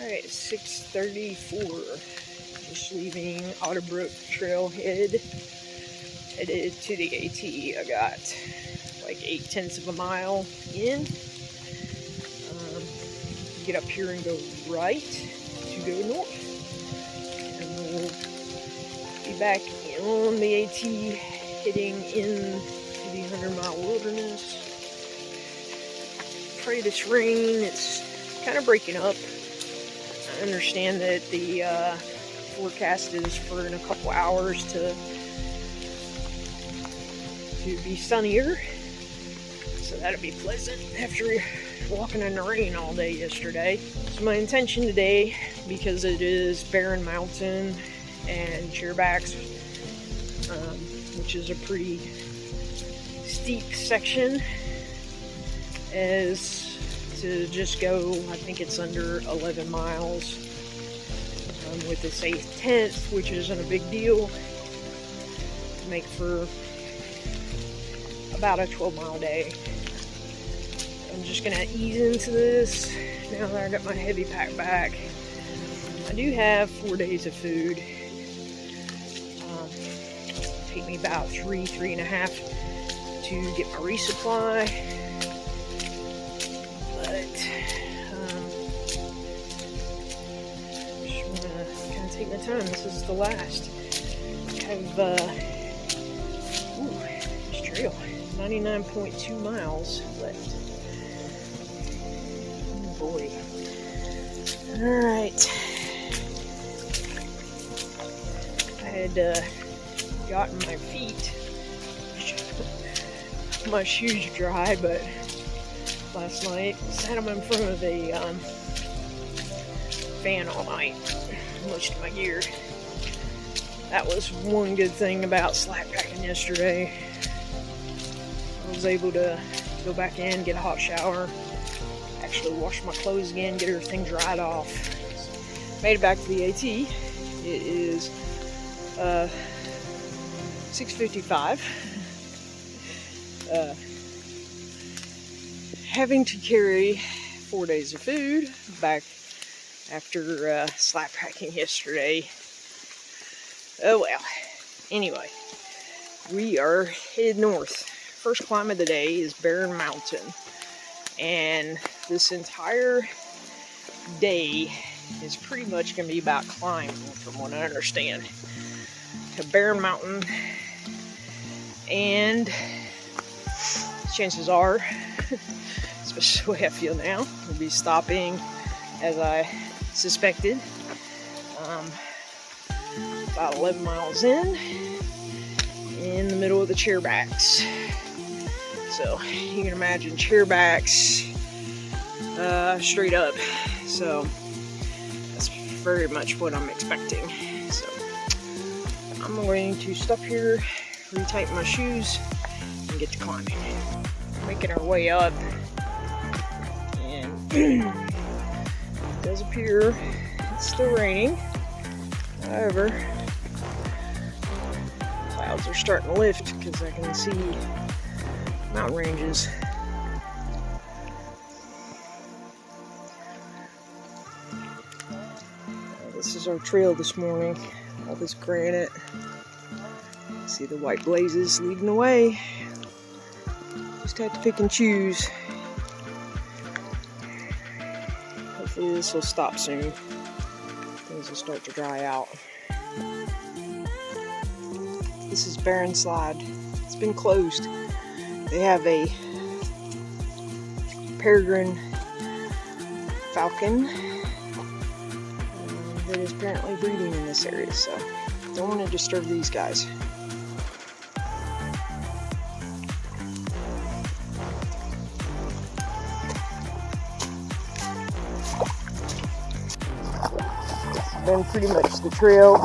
Alright, 6:34. Just leaving Otterbrook Trailhead, headed to the AT. I got like 8/10 of a mile in. Get up here and go right to go north. And we'll be back on the AT, heading into the 100-mile wilderness. Pray this rain, it's kind of breaking up. I understand that the forecast is for in a couple hours to be sunnier, so that'll be pleasant after walking in the rain all day yesterday. So my intention today, because it is Barren Mountain and Chairback, which is a pretty steep section, is to just go, I think it's under 11 miles with this 8/10, which isn't a big deal, to make for about a 12-mile day. I'm just gonna ease into this now that I got my heavy pack back. I do have 4 days of food. Take me about three and a half to get my resupply. But just wanna kind of take my time. This is the last. I have this trail, 99.2 miles left. Oh boy. Alright. I had gotten my feet, my shoes dry, but last night sat them in front of a fan all night, most of my gear. That was one good thing about slack packing yesterday. I was able to go back in, get a hot shower, actually wash my clothes again, get everything dried off. Made it back to the AT. It is 6:55. Having to carry 4 days of food back after slack packing yesterday. Oh well. Anyway, we are headed north. First climb of the day is Barren Mountain, and this entire day is pretty much going to be about climbing, from what I understand, to Barren Mountain. And chances are, especially the way I feel now, we'll be stopping, as I suspected, about 11 miles in the middle of the Chairbacks. So you can imagine Chairbacks straight up. So that's very much what I'm expecting. So I'm going to stop here, retighten my shoes, and get to climbing. Making our way up, and it does appear it's still raining. However, clouds are starting to lift because I can see mountain ranges. This is our trail this morning. All this granite. See the white blazes leading the way. Just have to pick and choose. Hopefully this will stop soon. Things will start to dry out. This is Barren Slide. It's been closed. They have a peregrine falcon that is apparently breeding in this area, so don't want to disturb these guys. Been pretty much the trail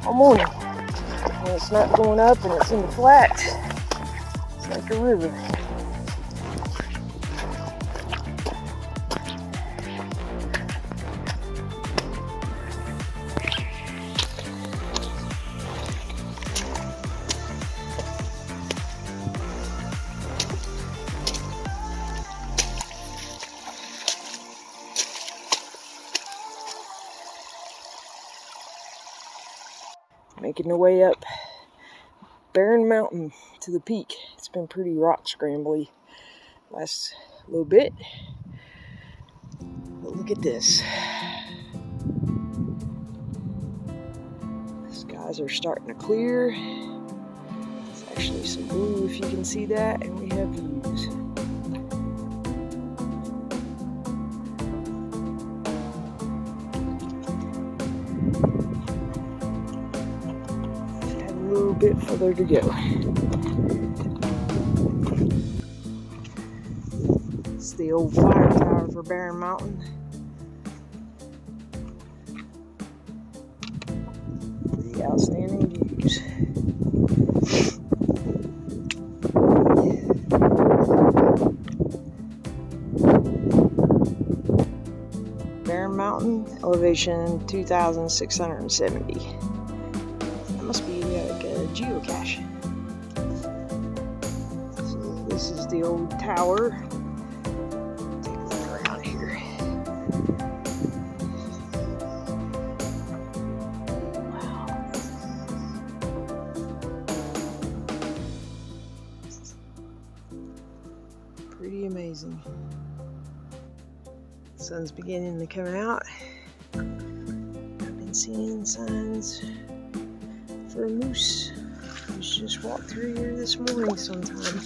all morning. When it's not going up and it's in the flat, it's like a river. Making the way up Barren Mountain to the peak. It's been pretty rock scrambly last little bit. But look at this. The skies are starting to clear. There's actually some blue if you can see that, and we have views. A little bit further to go. It's the old fire tower for Barren Mountain. Pretty outstanding views. Barren Mountain, elevation 2,670. That must be like a geocache. So this is the old tower. Take a look around here. Wow. Pretty amazing. The sun's beginning to come out. I've been seeing signs for a moose. Moose just walked through here this morning sometime.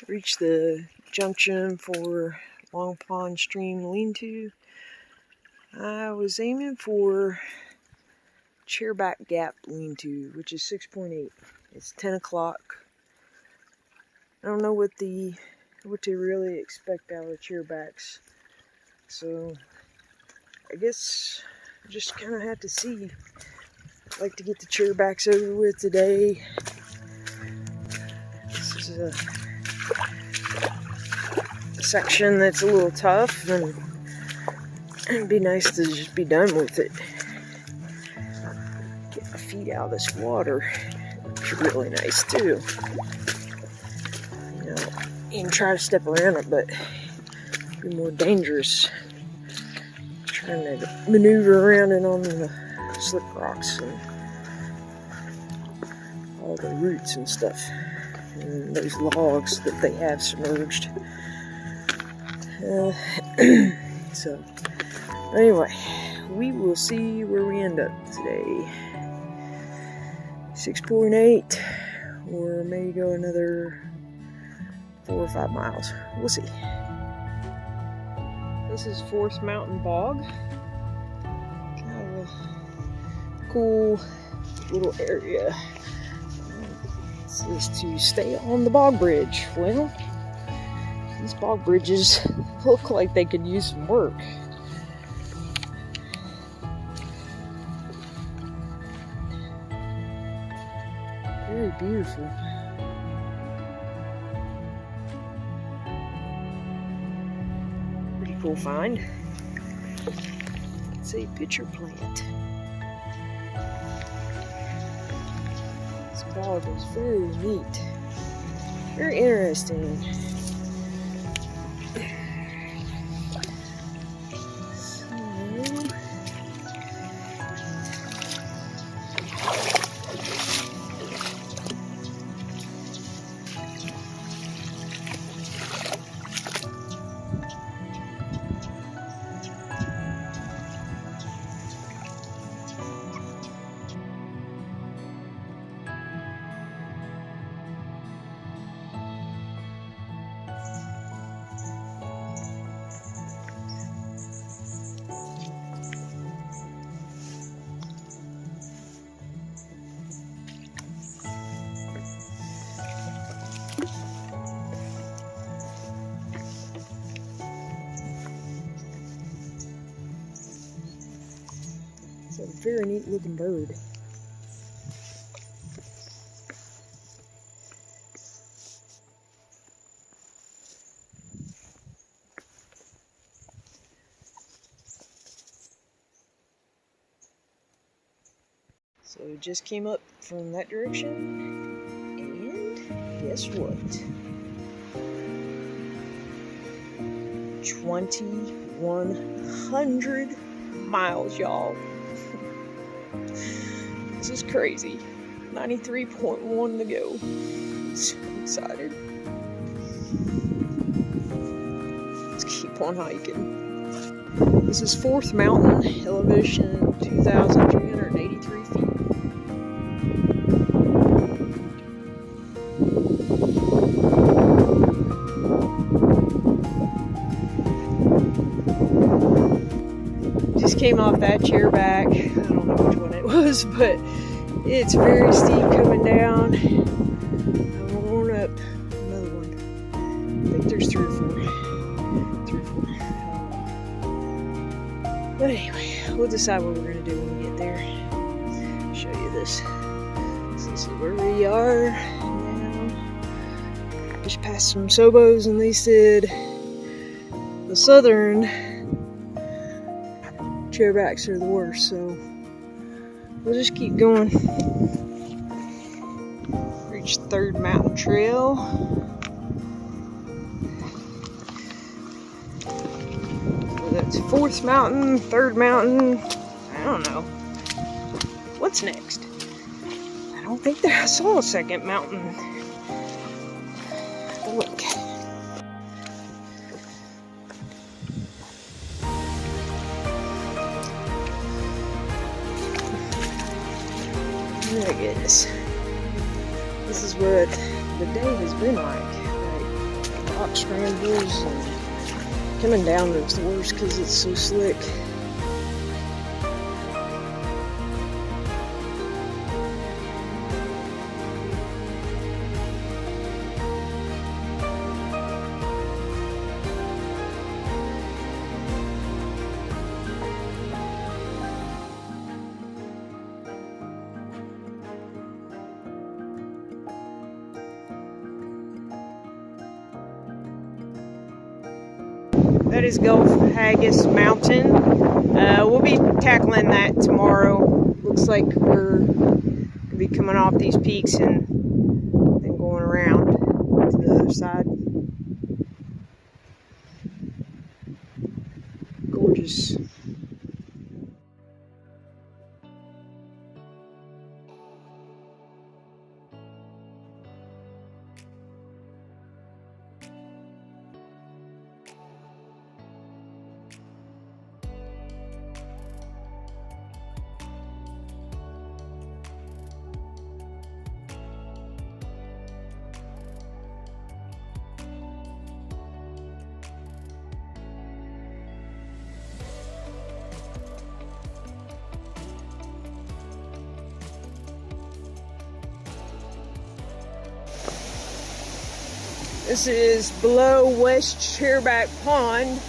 Reached the junction for Long Pond Stream Lean-To. I was aiming for Chairback Gap Lean-To, which is 6.8. It's 10 o'clock. I don't know what to really expect out of chairbacks, so I guess I just kind of have to see. I'd like to get the chairbacks over with today. This is a section that's a little tough, and it'd be nice to just be done with it. Get my feet out of this water. It's really nice too. You know, you can try to step around it, but it'd be more dangerous trying to maneuver around it on the slick rocks and all the roots and stuff, and those logs that they have submerged. So anyway, we will see where we end up today. 6.8, or maybe go another 4 or 5 miles. We'll see. This is Forest Mountain Bog. Kind of a cool little area. This is to stay on the bog bridge. Well, these bog bridges look like they could use some work. Very beautiful. Pretty cool find. It's a pitcher plant. This bog is very neat. Very interesting. It's a very neat looking bird. So it just came up from that direction, and guess what? 2,100 miles, y'all. This is crazy. 93.1 to go. I'm so excited. Let's keep on hiking. This is 4th Mountain, elevation 2,383 feet. Just came off that chairback. I don't know which one it was, but it's very steep coming down. I'm going up another one. I think there's 3 or 4. 3 or 4. But anyway, we'll decide what we're going to do when we get there. I'll show you this. So this is where we are now. Just passed some Sobos, and they said the southern chairbacks are the worst, so we'll just keep going. Reached 3rd Mountain Trail. So that's 4th Mountain, 3rd Mountain. I don't know. What's next? I don't think that I saw a 2nd mountain. Have a look. Oh my goodness. This is what the day has been like rock scrambles, and coming down looks the worst because it's so slick. That is Gulf Haggis Mountain. We'll be tackling that tomorrow. Looks like we're going to be coming off these peaks and then going around to the other side. Gorgeous. This is below West Chairback Pond.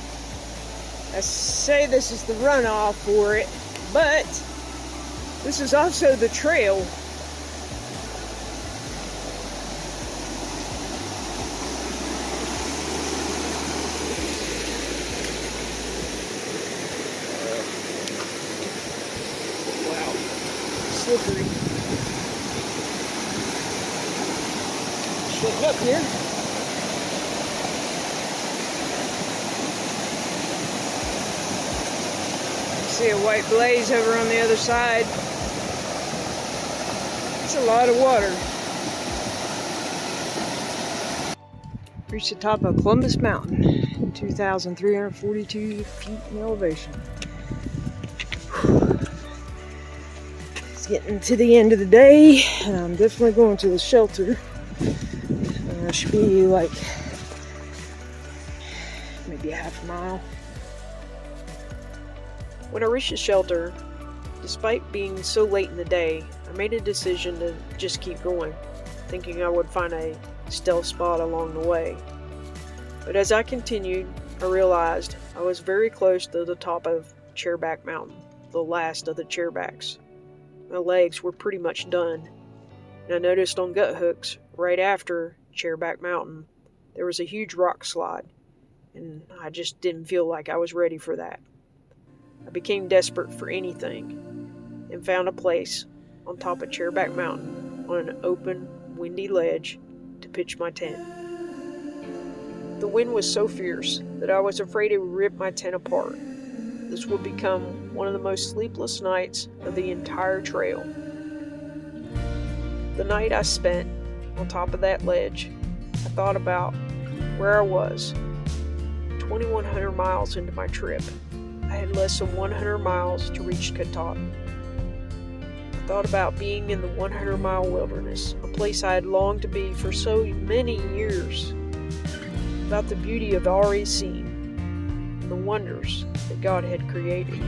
I say this is the runoff for it, but this is also the trail. Wow, slippery. Shutting up here. See a white blaze over on the other side. It's a lot of water. Reached the top of Columbus Mountain, 2,342 feet in elevation. It's getting to the end of the day, and I'm definitely going to the shelter. It should be like maybe a half a mile. When I reached the shelter, despite being so late in the day, I made a decision to just keep going, thinking I would find a stealth spot along the way. But as I continued, I realized I was very close to the top of Chairback Mountain. the last of the chairbacks. My legs were pretty much done, and I noticed on gut hooks right after Chairback Mountain there was a huge rock slide, and I just didn't feel like I was ready for that. I became desperate for anything and found a place on top of Chairback Mountain on an open, windy ledge to pitch my tent. The wind was so fierce that I was afraid it would rip my tent apart. This would become one of the most sleepless nights of the entire trail. The night I spent on top of that ledge, I thought about where I was. 2,100 miles into my trip, I had less than 100 miles to reach Qatar. I thought about being in the 100-mile wilderness, a place I had longed to be for so many years, about the beauty I've already seen, and the wonders that God had created.